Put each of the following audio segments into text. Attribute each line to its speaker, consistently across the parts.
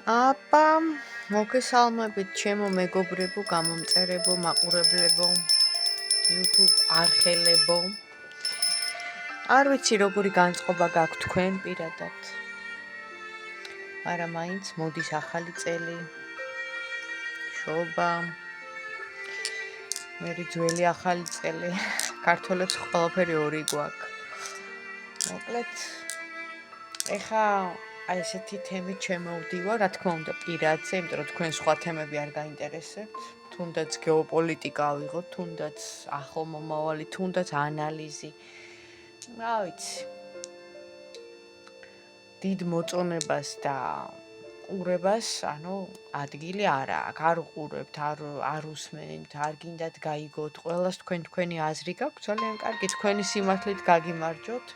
Speaker 1: აბა, მოგესალმებით ჩემო მეგობრებო, გამომწერებო, მაყურებლებო, YouTube არხელებო. არ ვიცი როგორი განწყობა გაქვთ თქვენ პირადად. მაგრამ მაინც მოდის ახალი წელი. შობა. მერი ძველი ახალი წელი. ქართველებს ყველაფერი ორი გვაქვს. მოკლედ ეხა აი ესეთი თემით შემოვდივა, რა თქმა უნდა პირადზე, იმიტომ რომ თქვენ სხვა თემები არ გაინტერესებთ, თუნდაც გეოპოლიტიკა ავიღოთ, თუნდაც ახლო მომავალი, თუნდაც ანალიზი. რა ვიცი. დიდ მოწონებას და ყურებას, ადგილი არ აქვს, არ უყურებთ, არ უსმენთ, არ გინდათ გაიგოთ, ყველას თქვენი აზრი გაქვთ, ძალიან კარგი, თქვენი სიმართლით გაგიმარჯოთ.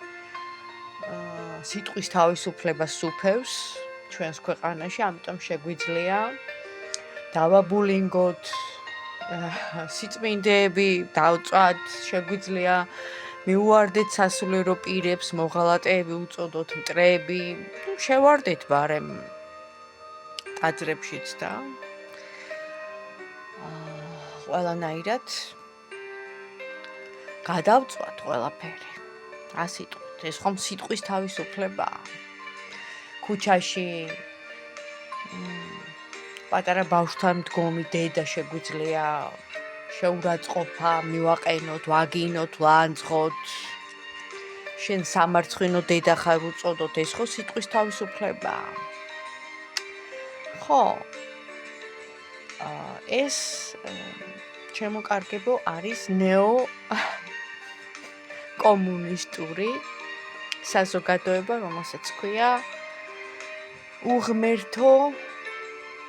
Speaker 1: სიტყვის თავისუფლებას უფევს ჩვენს ქვეყანაში, ამიტომ შეგვიძლია დავაბულინგოთ, სიწმინდეები დავწვათ, შეგვიძლია მიუვარდეთ სასულიერო პირებს, მოღალატეები უწოდოთ, მტრები, შევარდეთ ბარემ ტაძრებშიც და ყველანაირად გადავწვათ ყველაფერი. რა სიტყვით? ეს ხომ სიტყვის თავისუფლებაა. ქუჩაში პატარა ბავშვთან მდგომი დედა შეგვიძლია შეურაცხყოფა, მივაყენოთ, ვაგინოთ, ვაანძღოთ. შენ სამარცხვინო დედა ხარ უწოდოთ, ეს ხო სიტყვის თავისუფლებაა. ხო. ეს ჩემო-კარგებო არის ნეო-კომუნისტური საზოგადოება, რომელსაც ქვია უღმერთო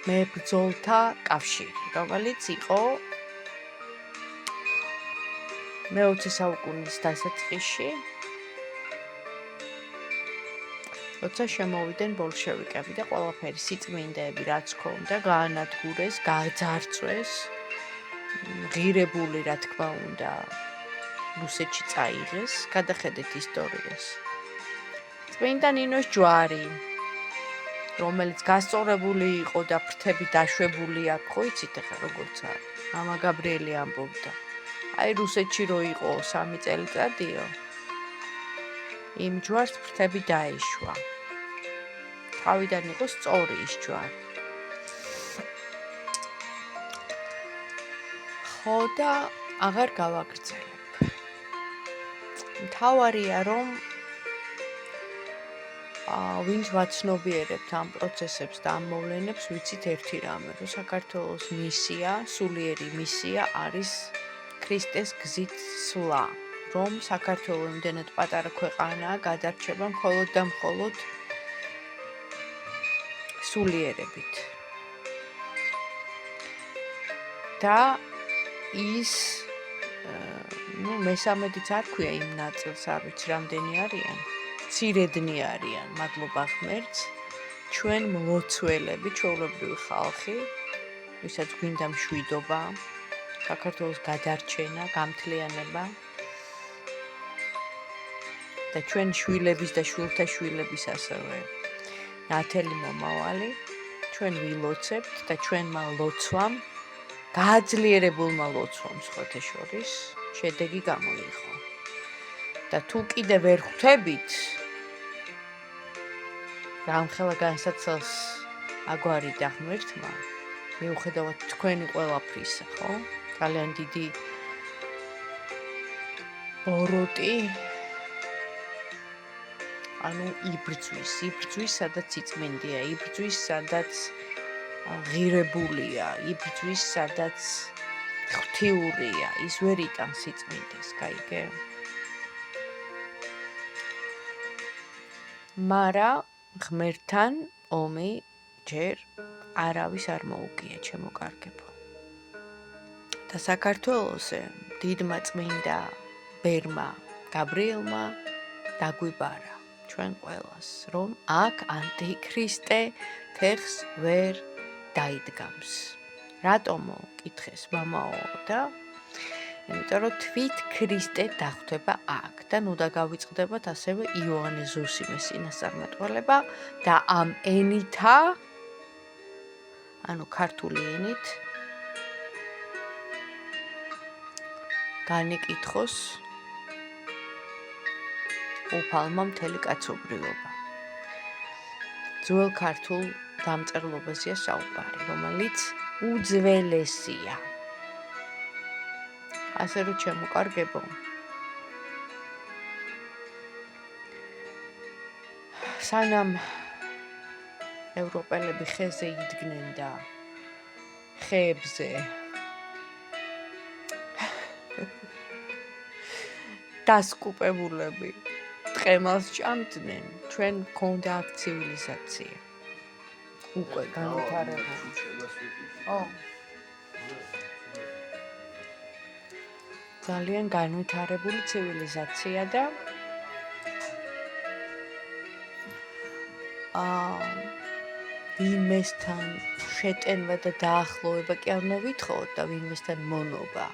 Speaker 1: მებრძოლთა კავშირი, რომელიც იყო მე-20 საუკუნის დასაწყისში, როცა შემოვიდნენ ბოლშევიკები და ყველაფერი სიწმინდეები რაც ქონდა, გაანადგურეს, გააძარცვეს, ღირებული რა თქმა უნდა, რუსეთში წაიღეს, გადახედეთ ისტორიას. წმინდა ნინოს ჯვარი, რომელიც გასწორებული იყო და ფრთები დაშვებული აქვს, ხო იცით ახლა როგორც არის. მამა გაბრიელი ამბობდა. აი რუსეთში რო იყო 3 წელიწადიო, იმ ჯვარს ფრთები დაეშვა. თავიდან იყო სწორი ის ჯვარი. ხო და აღარ გავაგრძელებ. მთავარია რომ ვინც ვაცნობიერებთ ამ პროცესებს და ამ მოვლენებს, ვიცით ერთი რამე, რომ საქართველოს მისია, სულიერი მისია არის ქრისტეს გზით სვლა, რომ საქართველო იმდენად პატარა ქვეყანაა, გადარჩება მხოლოდ და მხოლოდ სულიერებით. და ის მესამედიც არ ქვია იმ ნაწილს, არ ვიცი რამდენი არიან. მცირედნი არიან, მადლობა ღმერთს, ჩვენ მლოცველები, ჩვეულებრივი ხალხი, ვისაც გვინდა მშვიდობა, საქართველოს გადარჩენა, გამთლიანება და ჩვენ შვილების და შვილთა შვილების ასევე ნათელი მომავალი, ჩვენ ვილოცებთ და ჩვენმა ლოცვამ, გააძლიერებულმა ლოცვამ სხვათა შორის შედეგი გამოიღო. და თუ კიდე ვერ ხვდებით, რამხელა განსაცდელს აგვარიდა ღმერთმა, მიუხედავად თქვენი ყველაფრისა, ხო? ძალიან დიდი ბოროტი, იბრძვის, სადაც სიწმინდეა, იბრძვის, სადაც ღირებულია, იბრძვის, სადაც ღვთიურია, ის ვერ იტანს სიწმინდეს, გაიგე? მარა ღმერთთან ომი ჯერ არავის არ მოუგია, ჩემო-კარგებო. და საქართველოსე დიდმა წმინდა ბერმა გაბრიელმა დაგვიბარა ჩვენ ყველას, რომ აქ ანტიქრისტე ფეხს ვერ დაიდგამს. რატომო? კითხეს მამაო და იმიტომ რომ თვით ქრისტე დახვდება აქ და ნუ დაგავიწყდებათ ასევე იოანე ზოსიმეს წინასწარმეტყველება და ამ ენითა ანუ ქართული ენით განეკითხოს უფალმა მთელი კაცობრიობა. ძველ ქართულ დამწერლობაზეა საუბარი, რომელიც უძველესია. ასე რომ ჩემოკარგებო, სანამ ევროპელები ხეზე იდგნენ და ხეებზე დასკუპებულები ტყემალს ჭამდნენ, ჩვენ გქონდა აქ ცივილიზაცია. უკვე განვითარებული. ძალიან განვითარებული ცივილიზაცია და ვინმესთან შეტენვა და დაახლოვება კი არ უნდა ვითხოვოთ და ვინმესთან მონობა.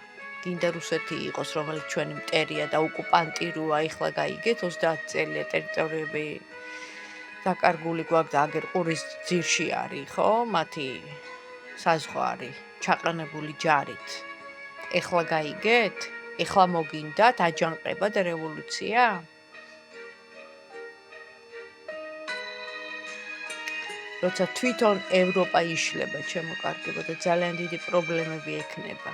Speaker 1: გინდა რუსეთი იყოს, რომელიც ჩვენი მტერია და ოკუპანტი როა, ეხლა გაიგეთ 30 წელია ტერიტორიები დაკარგული გვაქვს და აგერ ყურის ძირში არის, ხო? მათი საზღვარი ჩაყენებული ჯარით. ეხლა გაიგეთ? ეხლა მოგინდათ აჯანყება და რევოლუცია? როცა თვითონ ევროპა იშლება, ჩემოკარგება და ძალიან დიდი პრობლემები ექნება.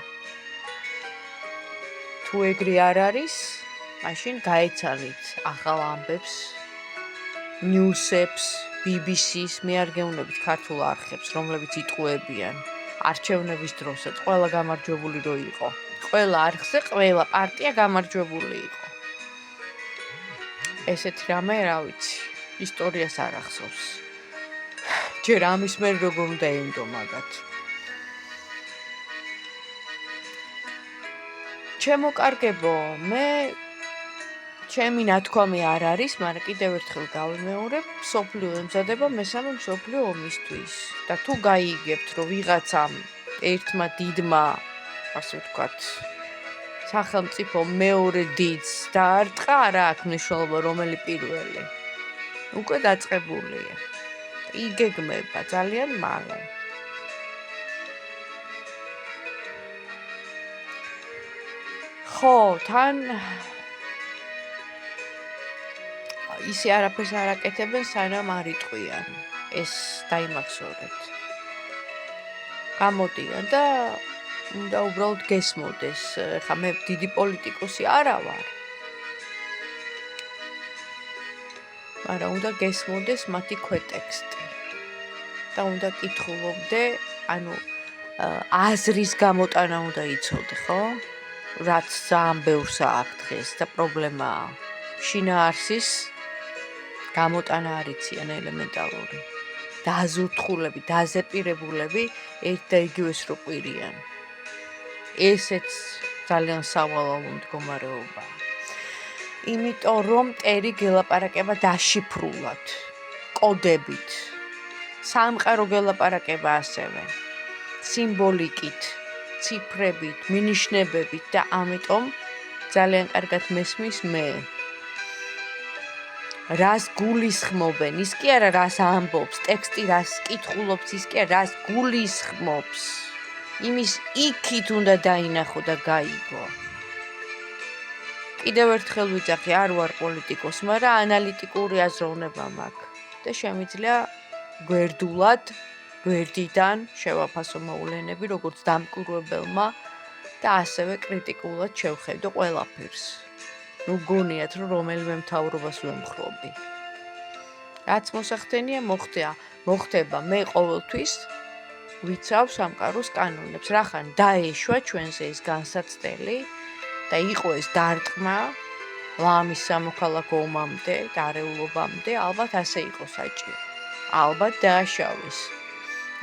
Speaker 1: თუ ეგრე არ არის, მაშინ გაეცალით ახალ ამბებს, ნიუსებს, BBC-ს, მე არ გეუბნებით ქართულ არხებს, რომლებიც იტყუებიან არჩევნების დროსაც, ყველა გამარჯვებული რო იყო. ყველა არხზე, ყველა პარტია გამარჯვებული იყო. ესეთი რამე, რა ვიცი, ისტორიას არ ახსოვს. ჯერ ამის მერ როგორ უნდა ენდო მაგათ. ჩემოკარგებო, მე ჩემი ნათქვამი არ არის, მაგრამ კიდევ ერთხელ გავიმეორებ, მსოფლიო ემზადება მესამე მსოფლიო ომისთვის. და თუ გაიგებთ, რომ ვიღაცამ ერთმა დიდმა, ასე ვთქვათ, სახელმწიფო მეორე დიდს დაარტყა, არა აქვს მნიშვნელობა რომელი პირველი. უკვე დაწყებულია. იგეგმება ძალიან მალე. ხო, თან ისე არაფერს არ აკეთებენ, სანამ არ იტყვიან. ეს დაიმახსოვრეთ. გამოდიან და უნდა უბრალოდ გესმოდეს. ხა მე დიდი პოლიტიკოსი არა ვარ. მაგრამ უნდა გესმოდეს მათი ქვეტექსტი. და უნდა კითხულობდე, ანუ აზრის გამოტანა უნდა იცოდე, ხო? რაც ძალიან ბევრს აქვს დღეს და პრობლემაა. შინაარსის გამოტანა არ იციან ელემენტარული. დაზურთხულები, დაზეპირებულები ერთ და იგივეს რო ყვირიან. ესეც ძალიან სავალალო მდგომარეობაა. იმიტომ რომ მტერი გელაპარაკება დაშიფრულად, კოდებით. სამყარო გელაპარაკება ასევე, სიმბოლიკით, ციფრებით, მინიშნებებით და ამიტომ ძალიან კარგად მესმის მე. რას გულისხმობენ, ის კი არა რას ამბობს, ტექსტი რას კითხულობს, ის კი არა რას გულისხმობს. იმის იქით უნდა დაინახო და გაიგო. კიდევ ერთხელ ვიძახი, არ ვარ პოლიტიკოსი, მაგრამ ანალიტიკური აზროვნება მაქვს და შემიძლია გვერდულად, გვერდიდან შევაფასო მოვლენები, როგორც დამკვირვებელმა და ასევე კრიტიკულად შევხედო ყველაფერს. ნუ გონიათ, რომ რომელიმე მთავრობას ვემხრობი. რაც მოსახდენია, მოხდება. მე ყოველთვის ვიცავ სამყაროს კანონებს. რახან დაეშვა ჩვენზე ეს განსაცდელი და იყო ეს დარტყმა ლამის სამოქალაქო ომამდე, დარეულობამდე, ალბათ ასე იყო საჭირო. ალბათ დააშავეს.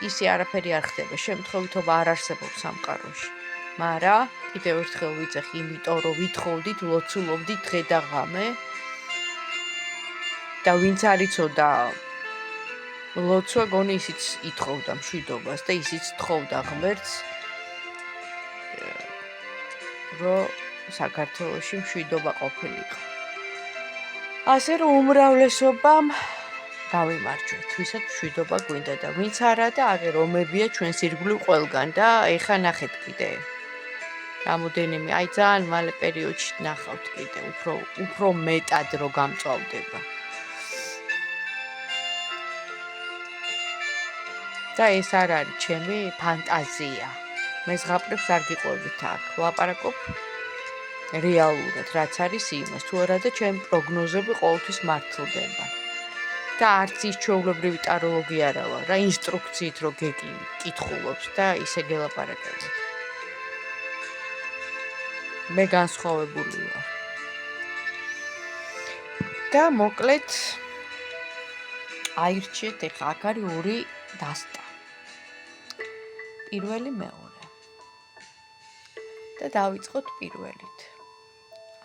Speaker 1: ისე არაფერი არ ხდება, შემთხვევითობა არ არსებობს სამყაროში. მაგრამ კიდევ ერთხელ ვიძახი, იმიტომ რომ ვითხოვდით, ლოცულობდით დღე და ღამე და ვინც არ იცოდა ლოცვა, გონი ისიც ითხოვდა მშვიდობას და ისიც თხოვდა ღმერთს, რომ საქართველოში მშვიდობა ყოფილიყო. ასე რომ უმრავლესობამ გავიმარჯვეთ, ვისაც მშვიდობა გვინდა და ვინც არა და აგერ ომებია ჩვენს ირგვლივ ყველგან და ეხა ნახეთ კიდე. რამოდენიმე, აი ძალიან მალე პერიოდში ნახავთ კიდე, უფრო მეტად რო გამწვავდება. და ეს არ არის ჩემი ფანტაზია. მე ზღაპრებს არ გიყვებით აქ. ვლაპარაკობ რეალურად, რაც არის იმას. თუ არა და ჩემი პროგნოზები ყოველთვის მართლდება. და არც ის ჩვეულებრივი ტაროლოგი არა ვარ, რა ინსტრუქციით რო გეკითხულობს და ისე გელაპარაკებთ. მე განსხვავებული ვარ. და მოკლედ აირჩიეთ ეხლა აქ არის ორი დასტა. პირველი მეორე. და დავიწყოთ პირველით.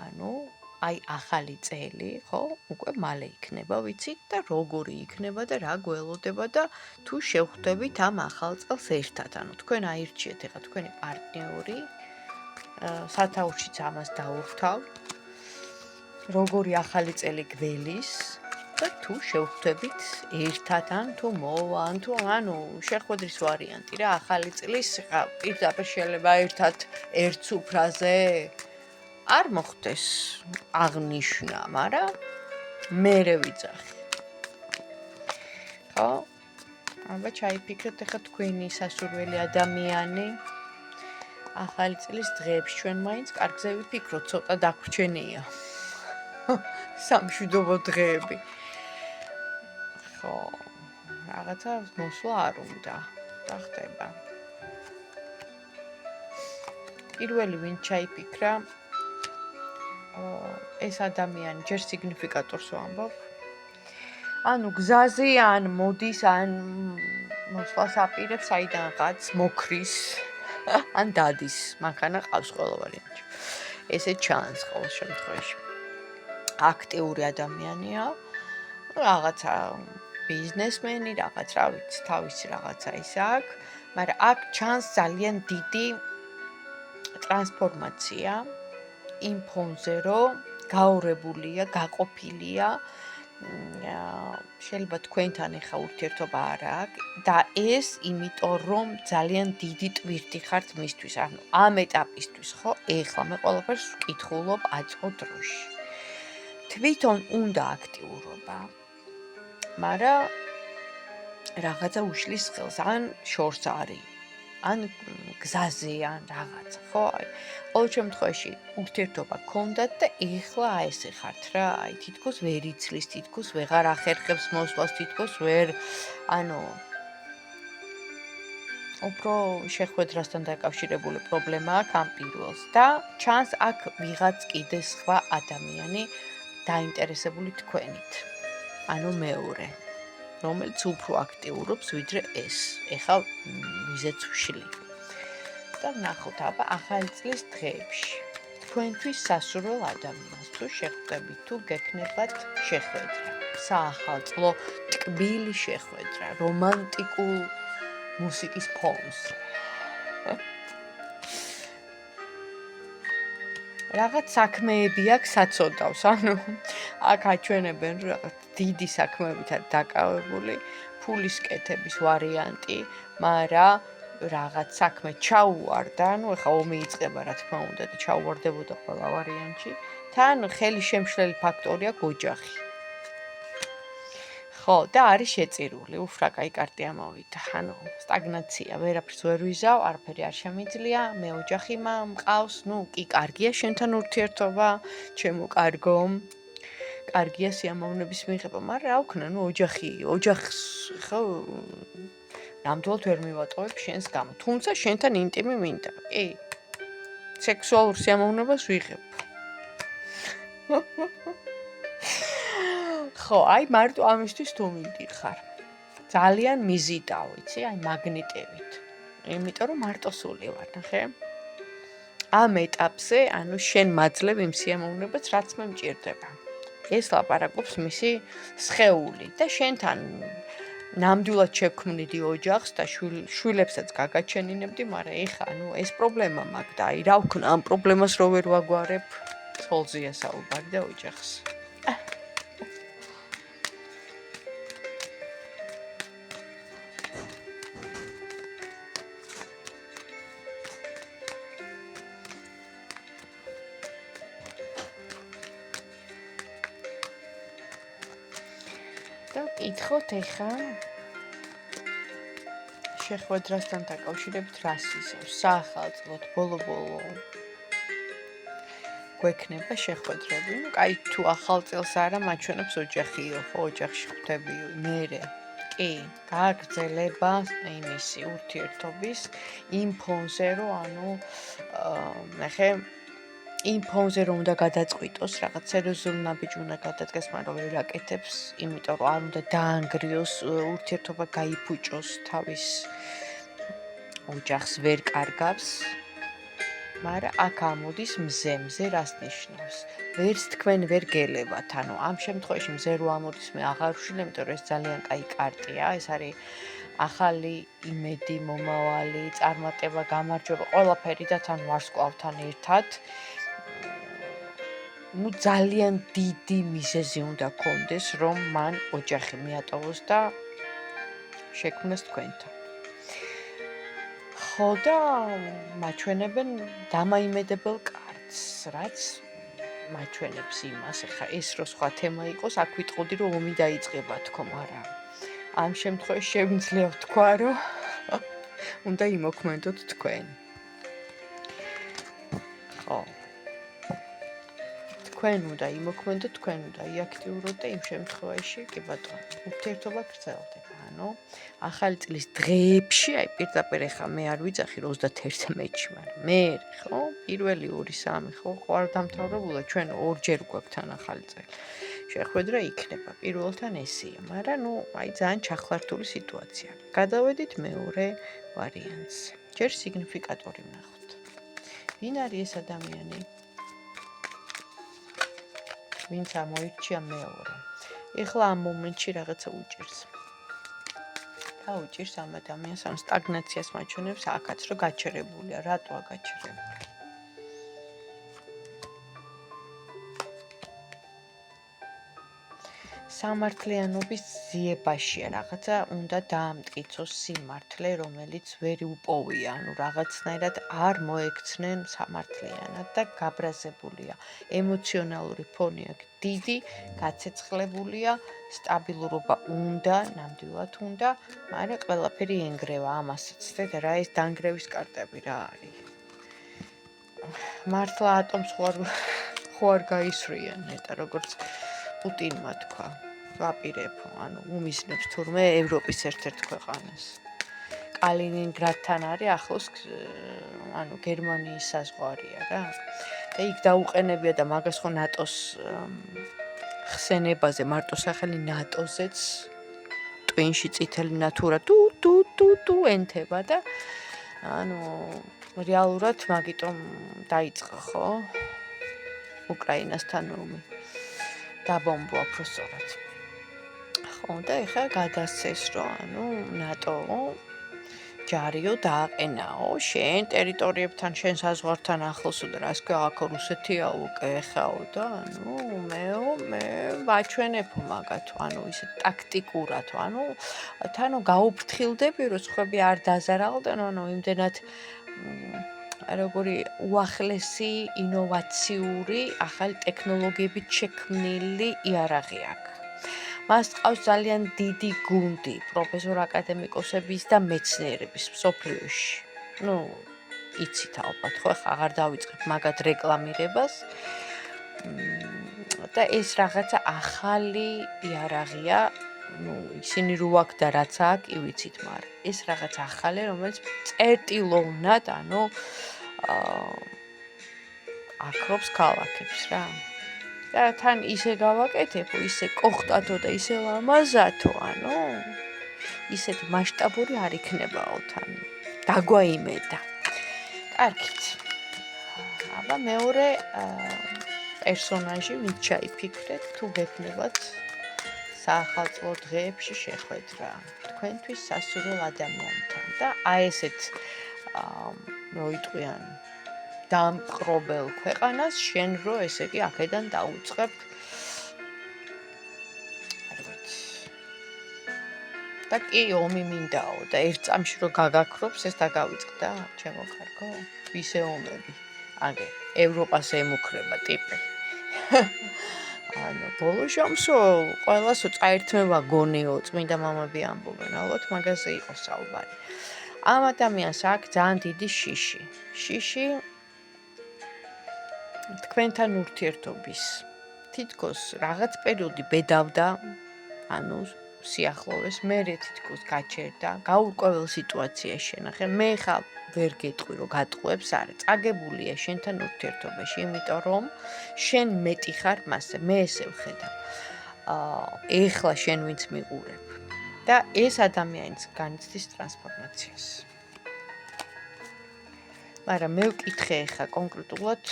Speaker 1: ანუ აი ახალი წელი, ხო? უკვე მალე იქნება, ვიცით და როგორი იქნება და რა გველოდება და თუ შევხვდებით ამ ახალ წელს ერთად. ანუ თქვენ აირჩიეთ ეხლა თქვენი პარტნიორი, სათაურშიც ამას დაურთავთ. როგორი ახალი წელი გველის და თუ შევხვდებით ერთად ან თუ მოვა, ან თუ ანუ შეხვედრის ვარიანტი რა ახალი წლის პირდაპირ შეიძლება ერთად ერთ სუფრაზე არ მოხდეს აღნიშნა, მაგრამ მერე ვიძახი. ხო? აბა ჩაიფიქრეთ ეხლა თქვენი სასურველი ადამიანი ახალი წლის დღეებში ჩვენ მაინც კარგზე ვიფიქროთ, ცოტა დაგვრჩენია. სამშვიდობო დღეები. ხო, რაღაცა მოსვლა არ უნდა და ხდება. პირველი ვინ ჩაიფიქრა ეს ადამიანი ჯერ სიგნიფიკატორს ვამბობ. ანუ გზაზე ან მოდის ან მოსვლას აპირებს საიდანღაც მოქრის ან დადის, მანქანა ყავს ყველა ვარიანტში. ესე ჩანს ყოველ შემთხვევაში. აქტიური ადამიანია, რაღაცა ბიზნესმენი, რაღაც რა ვიცი, თავისი რაღაცა ის აქვს, მაგრამ აქ ჩანს ძალიან დიდი ტრანსფორმაცია იმ ფონზე, რომ გაორებულია, გაყოფილია, შეიძლება თქვენთან ეხა ურთიერთობა არ აქვს და ეს იმიტომ რომ ძალიან დიდი ტვირთი ხართ მისთვის, ანუ ამ ეტაპისთვის, ხო? ეხლა მე ყველაფერს ვკითხულობ აწყო დროში. თვითონ უნდა აქტიურობა, მაგრამ რაღაცა უშლის ხელს, ან შორს არის, ან გზაზე, ან რაღაცა, ხო? ყოველ შემთხვევაში ურთიერთობა გქონდათ და ეხლა ესე ხართ რა, აი თითქოს ვერ იცლის, თითქოს ვეღარ ახერხებს მოსვლას, თითქოს ვერ, ანუ უფრო შეხვედრასთან დაკავშირებული პრობლემა აქვს ამ პირველს და ჩანს აქ ვიღაც კიდე სხვა ადამიანი დაინტერესებული თქვენით. ანუ მეორე, რომელიც უფრო აქტიურობს ვიდრე ეს. ეხლა ვიზეც ვშლი. და ნახოთ აბა ახალი წლის დღეებში. თქვენთვის სასურველ ადამიანს თუ შეხვდებით, თუ გექნებათ შეხვედრა. საახალწლო ტკბილი შეხვედრა, რომანტიკულ მუსიკის ფონზე. რაღაც საქმეები აქვს საწოდავს, ანუ აქ აჩვენებენ რაღაც დიდი საქმეებითაც დაკავებული ფულის კეთების ვარიანტი, მაგრამ რაღაც საქმე ჩაუვარდა, ანუ ეხა ომი იწყება რა თქმა უნდა და ჩაუვარდებოდა ყველა ვარიანტში, თან ხელი შემშლელი ფაქტორია ოჯახი. ხო, და არის შეწირული, უფრა კაი კარტი ამოვიდა, ანუ სტაგნაცია, ვერაფერს ვერ ვიზავ, არაფერი არ შემიძლია, მე ოჯახი მყავს, ნუ კი კარგია შენთან ურთიერთობა, ჩემო კარგო. კარგია სიამოვნების მიღება, მაგრამ რა ვქნა, ნუ ოჯახს ხო ნამდვილად ვერ მივატოვებ შენს გამო. თუმცა შენთან ინტიმი მინდა. კი. სექსუალურ სიამოვნებას ვიღებ. ხო, აი მარტო ამისთვის თუ მიდიხარ. ძალიან მიზიდავ, იცი, აი მაგნიტებით. იმიტომ რომ მარტოსული ვარ, ნახე. ამ ეტაპზე, ანუ შენ მაძლევ იმ სიამოვნებას, რაც მე მჭირდება. ეს ლაპარაკობს მისი სხეული და შენთან ნამდვილად შევქმნიდი ოჯახს და შვილებსაც გაგაჩენინებდი, მაგრამ ეხა ანუ ეს პრობლემა მაქვს და აი რა ვქნა ამ პრობლემას რო ვერ ვაგვარებ, ცოლზეა საუბარი და ოჯახს. მკითხოთ ეხა შეხვედრასთან დაკავშირებით რას ისევ საახალწლოდ ბოლო-ბოლო გვექნება შეხვედრები. ნუ კაი თუ ახალ წელს არა მაჩვენებს ოჯახიო, ხო ოჯახში ხვდებიო. მერე კი, გაგრძელება იმისი ურთიერთობის იმ ფონზე, რომ ნახე იმ ფონზე რომ უნდა გადაწყვიტოს, რაღაც სერიოზული ნაბიჯი უნდა გადადგეს, მაგრამ ვერ აკეთებს, იმიტომ რომ არ უნდა დაანგრიოს ურთიერთობა, გაიფუჭოს თავის ოჯახს ვერ კარგავს. მაგრამ აქ ამოდის მზე რას ნიშნავს? ვერც თქვენ ვერ გელებათ, ანუ ამ შემთხვევაში მზე რო ამოდის მე აღარ ვშვილ, იმიტომ რომ ეს ძალიან კაი კარტია, ეს არის ახალი იმედი, მომავალი, წარმატება, გამარჯვება, ყველაფერი და თან ვარსკვლავთან ერთად. ნუ ძალიან დიდი მიზეზი უნდა გქონდეს, რომ მან ოჯახი მიატოვოს და შექმნას თქვენთან. ხო და მაჩვენებენ დამაიმედებელ კარტს, რაც მაჩვენებს იმას, ეხა ეს რო სხვა თემა იყოს, აქ ვიტყოდი რომ ომი დაიწყება თქო, მაგრამ ამ შემთხვევაში შემიძლია ვთქვა, რომ უნდა იმოქმედოთ თქვენ. ხო. თქვენ უნდა იმოქმედოთ, თქვენ უნდა იაქტიუროთ და იმ შემთხვევაში, კი ბატონო, ურთიერთობა გრძელდება. ანუ ახალი წლის დღეებში, აი პირდაპირ ეხა მე არ ვიძახი 31-ში, მაგრამ მე ხო, 1, 2, 3, ხო, არ დამთავრებულა, ჩვენ ორჯერ გვაქვს თან ახალი წელი. შეხვედრა იქნება, პირველთან ესეა, მაგრამ ნუ აი ძალიან ჩახლართული სიტუაცია. გადავედით მეორე ვარიანტზე. ჯერ სიგნიფიკატორი ვნახოთ. ვინ არის ეს ადამიანი? ვინც ამოირჩია მეორე. ეხლა ამ მომენტში რაღაცა უჭირს. და უჭირს ამ ადამიანს ამ სტაგნაციას მაჩვენებს აქაც რომ გაჩერებულია. რატოა გაჩერებული? სამართლიანობის ძიებაშია რაღაცა უნდა დაამტკიცოს სიმართლე, რომელიც ვერ უპოვია, ანუ რაღაცნაირად არ მოექცნენ სამართლიანად და გაბრაზებულია. ემოციონალური ფონი აქვს დიდი, გაცეცხლებულია, სტაბილურობა უნდა, ნამდვილად უნდა, მაგრამ ყველაფერი ენგრევა ამასაც და რა ეს დანგრევის კარტები რა არის? მართლა ატომს ხო არ გაისვრიან ნეტა, როგორც პუტინმა თქვა. ვაპირებო, ანუ უმიზნებს თურმე ევროპის ერთ-ერთ ქვეყანას. კალინინგრადთან არის ახლოს, ანუ გერმანიის საზღვარია რა. და იქ დაუყენებია და მაგას ხო ნატოს ხსენებაზე, მარტო სახელი ნატოზეც ტვინში წითელი ნათურა თუ ენთება და ანუ რეალურად მაგიტომ დაიწყო ხო? უკრაინასთან ომი. დაბომბვა პროფესორად. ხო და ეხლა გადასცეს რომ ანუ ნატო ჯარიო დააყენაო შენ ტერიტორიებთან შენ საზღვართან ახლოსო და რას ქვია აქ რუსეთია უკვე ხაო და ანუ მე ვაჩვენებო მაგათო ანუ ისე ტაქტიკურად ანუ თანო გაუფრთხილდები რომ სხვები არ დაზარალდნენ ანუ იმდენად როგორი უახლესი ინოვაციური ახალი ტექნოლოგიებით შექმნილი იარაღი აქვს. მას ყავს ძალიან დიდი გუნდი პროფესორ აკადემიკოსების და მეცნიერების მსოფლიოში. ნუ იცით ალბათ ხო ხა აღარ დავიწყებ მაგათ რეკლამირებას. და ეს რაღაცა ახალი იარაღია, ნუ ისინი რო აქ და რაც აქ, კი ვიცით, მაგრამ ეს რაღაც ახალი, რომელიც წერტილოვნად, ანუ აკრობს ქალაქებს რა. და თან ისე გავაკეთებო, ისე კოხტათო და ისე ლამაზათო, ანუ ისეთი მასშტაბური არ იქნებაო თან. დაგვაიმედა. კარგით. აბა მეორე პერსონაჟი ვინც ჩაიფიქრეთ, თუ გექნებათ საახალწლო დღეებში შეხვედრა თქვენთვის სასურველ ადამიანთან და აი ესეთ მოიტყვიან დამპყრობელ ქვეყანას შენ რო ესე იგი აქედან დაუწყებ და კი ომი მინდაო და ერთ წამში რო გაგაქრობს ეს დაგავიწყდა ჩემო კარგო ვისე ომები აგე ევროპას ემუქრება ტიპი ბოლო შამსო ყველასო წაერთმევა გონიო წმინდა მამები ამბობენ, ალბათ მაგაზე იყო საუბარი. ამ ადამიანს აქვს ძალიან დიდი შიში თქვენთან ურთიერთობის. თითქოს რაღაც პერიოდი ბედავდა, სიახლოვეს, მერე თითქოს გაჩერდა, გაურკვეველ სიტუაციაში შენახე. მე ხა ვერ გეტყვი, რომ გატყუებს, არა, წაგებულია შენთან ურთიერთობაში, იმიტომ რომ შენ მეტი ხარ მასზე, მე ესე ვხედავ. ეხლა შენ ვინც მიყურებ და ეს ადამიანიც განიცდის ტრანსფორმაციას. მაგრამ მე ვკითხე ხა კონკრეტულად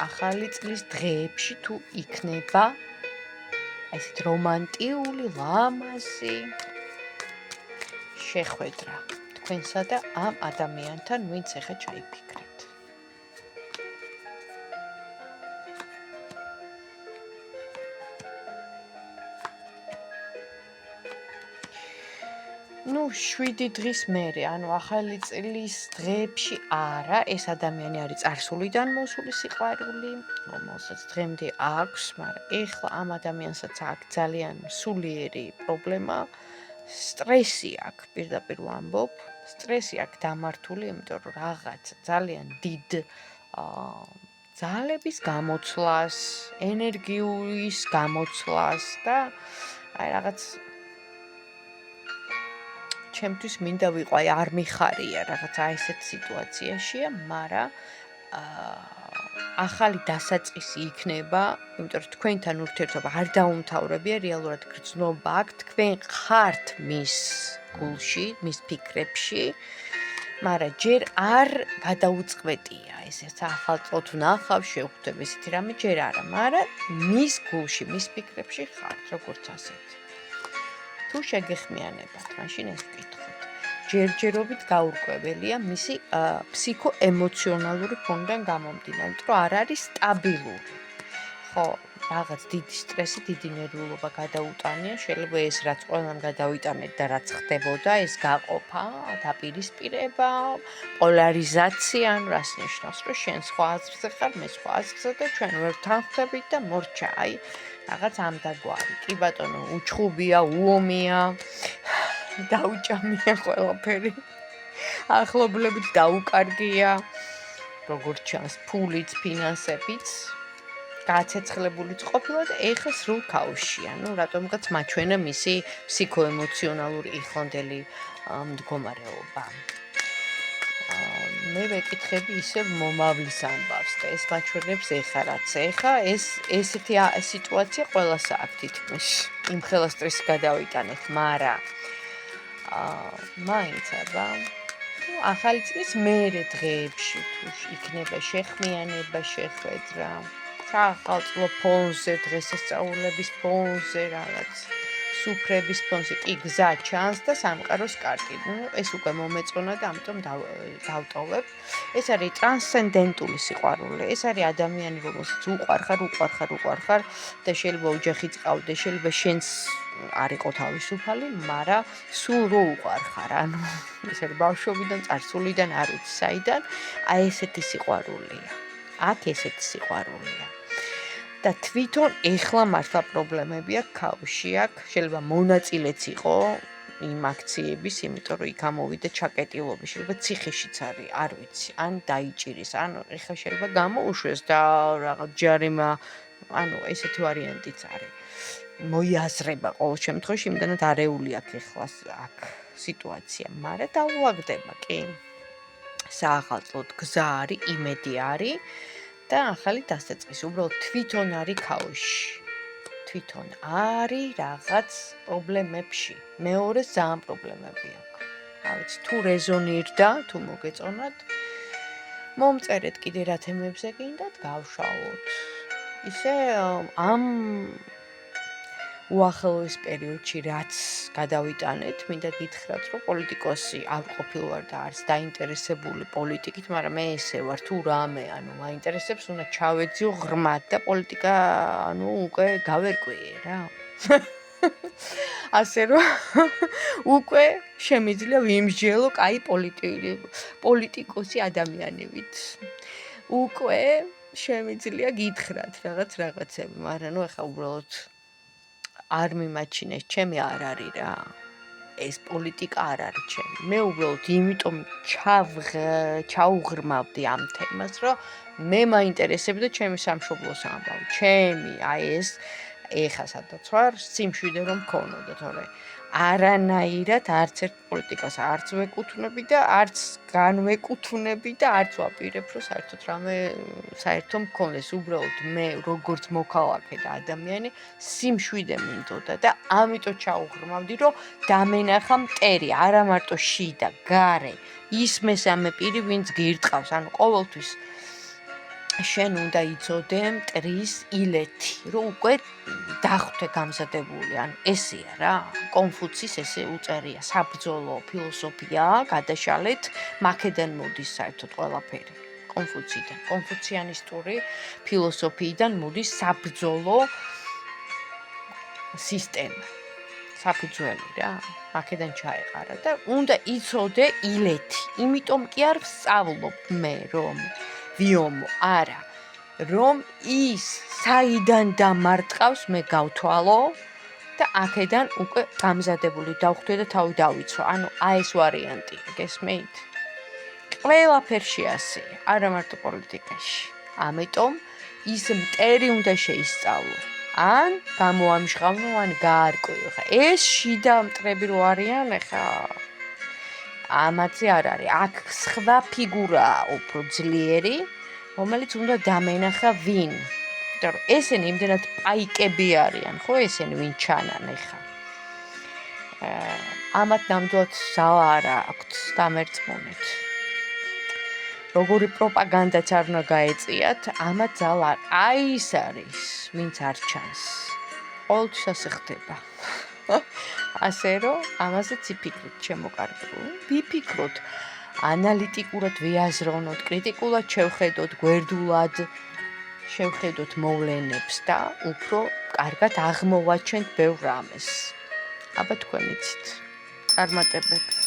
Speaker 1: ახალი წლის დღეებში თუ იქნება ესეთ რომანტიული, ლამაზი შეხვედრა თქვენსა და ამ ადამიანთან, ვინც ეხა ჩაიფიქრეთ. ნუ 7 დღის მერე, ახალი წლის დღეებში არა, ეს ადამიანი არის წარსულიდან მოსული სიყვარული, რომელსაც დღემდე აქვს, მაგრამ ეხლა ამ ადამიანსაც აქვს ძალიან სულიერი პრობლემა, სტრესი აქვს, პირდაპირ ვამბობ, სტრესი აქვს დამართული, იმიტომ რომ რაღაც ძალიან დიდ ძალების გამოცვლას, ენერგიის გამოცვლას და რაღაც ჩემთვის მინდა ვიყო, არ მიხარია რაღაცა ესეთ სიტუაციაშია, მაგრამ ახალი დასაწყისი იქნება, იმიტომ რომ თქვენთან ურთიერთობა არ დაუმთავრებია, რეალურად გრძნობა აქვს, თქვენ ხართ მის გულში, მის ფიქრებში, მაგრამ ჯერ არ გადაუწყვეტია ესე ახალწლად ვნახავ, შევხვდები ესეთი რამე, ჯერ არა, მაგრამ მის გულში, მის ფიქრებში ხართ, როგორც ასეთი. თუ შეგეხმიანებათ, მაშინ ეს ვკითხოთ. ჯერჯერობით გაურკვეველია მისი ფსიქოემოციონალური ფონიდან გამომდინარე, იმიტომ რომ არ არის სტაბილური. ხო, რაღაც დიდი სტრესი, დიდი ნერვიულობა გადაუტანია, შეიძლება ეს რაც ყველამ გადავიტანეთ და რაც ხდებოდა, ეს გაყოფა, დაპირისპირება, პოლარიზაცია, რას ნიშნავს, რომ შენ სხვა აზრზე ხარ, მე სხვა აზრზე და ჩვენ ვერ თანხმდებით და მორჩა, რაღაც ამდაგვარი. კი ბატონო, უჩხუბია, უომია, დაუჭამია ყველაფერი. ახლობლებით დაუკარგია, როგორც ჩანს, ფულიც, ფინანსებიც. გაცეცხლებულიც ყოფილა და ეხლა სრულ ქაოსშია. რატომღაც მაჩვენა მისი ფსიქოემოციონალური იხლანდელი მდგომარეობა. მე ვეკითხები ისევ მომავლის ამბავს და ეს მაჩვენებს ეხა რაც ეხა ესეთი სიტუაცია ყველას აქვს თითქმის. იმ ხელა სტრესი გადავიტანეთ, მაგრამ მაინც აბა ახალი წლის მერე დღეებში თუ იქნება შეხმიანება, შეხვედრა, ახალწლო ფონზე, დღესასწაულების ფონზე, რაღაც სუფრების ფონზე, კი გზა ჩანს და სამყაროს კარტი. ეს უკვე მომეწონა და ამიტომ დავტოვებ. ეს არის ტრანსცენდენტული სიყვარული. ეს არის ადამიანი, რომელსაც უყვარხარ და შეიძლება ოჯახი წყავდეს, შეიძლება შენს არ იყო თავისუფალი, მაგრამ სულ რო უყვარხარ, ეს არის ბავშვობიდან, წარსულიდან, არ ვიცი საიდან, ესეთი სიყვარულია. აქ ესეთი სიყვარულია. და თვითონ ეხლა მართლა პრობლემები აქვს, ქაოსი აქვს, შეიძლება მონაწილეც იყო იმ აქციების, იმიტომ რომ იქ ამოვიდა ჩაკეტილობა, შეიძლება ციხეშიც არის, არ ვიცი, ან დაიჭირის, ან ეხლა შეიძლება გამოუშვეს და რაღაც ჯარიმა, ესეთი ვარიანტიც არის. მოიაზრება ყოველ შემთხვევაში, იმდანაც არეული აქვს ეხლა აქ სიტუაცია, მაგრამ დაულაგდება, კი. საახალწლოდ გზა არის, იმედი არის. და ახალი დასაწყისი, უბრალოდ თვითონ არის ქაოსში. თვითონ არის რაღაც პრობლემებში. მეორეს ძალიან პრობლემები აქვს. ვიცი, თუ რეზონირდა, თუ მოგეწონათ, მომწერეთ კიდე რა თემებზე გინდათ, გავშალოთ. ისე ამ უახლოეს პერიოდში რაც გადავიტანეთ, მინდა გითხრათ, რომ პოლიტიკოსი არ ყოფილვარ და არც დაინტერესებული პოლიტიკით, მაგრამ მე ესე ვარ, თუ რამე, მაინტერესებს, უნდა ჩავეძიო ღრმად და პოლიტიკა, უკვე გავერკვიე რა. ასე რომ უკვე შემიძლია ვიმსჯელო კაი პოლიტიკოსი ადამიანებით. უკვე შემიძლია გითხრათ რაღაცები, მაგრამ ეხა უბრალოდ არ მიმაჩინეს, ჩემი არ არის რა. ეს პოლიტიკა არ არის ჩემი. მე უბრალოდ იმიტომ ჩაუღრმავდი ამ თემას, რომ მე მაინტერესებდა ჩემი სამშობლოს ამბავი. ჩემი, აი ეს ეხა სადაც ვარ, სიმშვიდე რომ მქონოდა, თორე არანაირად არც ერთ პოლიტიკას არც ვეკუთვნები და არც განვეკუთვნები და არც ვაპირებ, რომ საერთოდ რამე საერთო მქონდეს. უბრალოდ მე როგორც მოქალაქე და ადამიანი სიმშვიდე მინდოდა და ამიტომ ჩაუღრმავდი, რომ დამენახა მტერი, არა მარტო შიდა, გარე, ის მესამე პირი, ვინც გირტყავს, ანუ ყოველთვის შენ უნდა იცოდე მტრის ილეთი, რომ უკვე დახვდე გამზადებული, ანუ ესეა რა, კონფუცის ესე უწერია, საბრძოლო ფილოსოფიაა, გადაშალეთ, მაქედან მოდის საერთოდ ყველაფერი, კონფუციდან, კონფუციანისტური ფილოსოფიიდან მოდის საბრძოლო სისტემა, საფუძველი რა, მაქედან ჩაეყარა და უნდა იცოდე ილეთი, იმიტომ კი არ ვსწავლობ მე, რომ ვიომო, არა, რომ ის საიდან დამარტყავს მე გავთვალო და აქედან უკვე გამზადებული დავხვდე და თავი დავიცვა. ანუ აი ეს ვარიანტია, გესმით? ყველაფერში ასეა, არა მარტო პოლიტიკაში. ამიტომ ის მტერი უნდა შეისწავლო. ან გამოამჟღავნო, ან გაარკვიო. ხა ეს შიდა მტრები რო არიან, ხა ამაზე არ არის. აქ სხვა ფიგურაა უფრო ძლიერი, რომელიც უნდა დამენახა ვინ. იმიტომ რომ ესენი იმდენად პაიკები არიან, ხო, ესენი ვინ ჩანან ხა. ამათ ნამდვილად ზალა არ აქვთ დამერწმუნეთ. როგორი პროპაგანდაც არ უნდა გაეწიათ, ამათ ზალა აი ის არის, ვინც არ ჩანს. ყოველთვის ასე ხდება. ასე რომ ამაზეც იფიქროთ, ჩემო კარგო. ვიფიქროთ, ანალიტიკურად ვიაზროვნოთ, კრიტიკულად შევხედოთ, გვერდულად შევხედოთ მოვლენებს და უფრო კარგად აღმოვაჩენთ ბევრ რამეს. აბა თქვენ იცით. წარმატებები.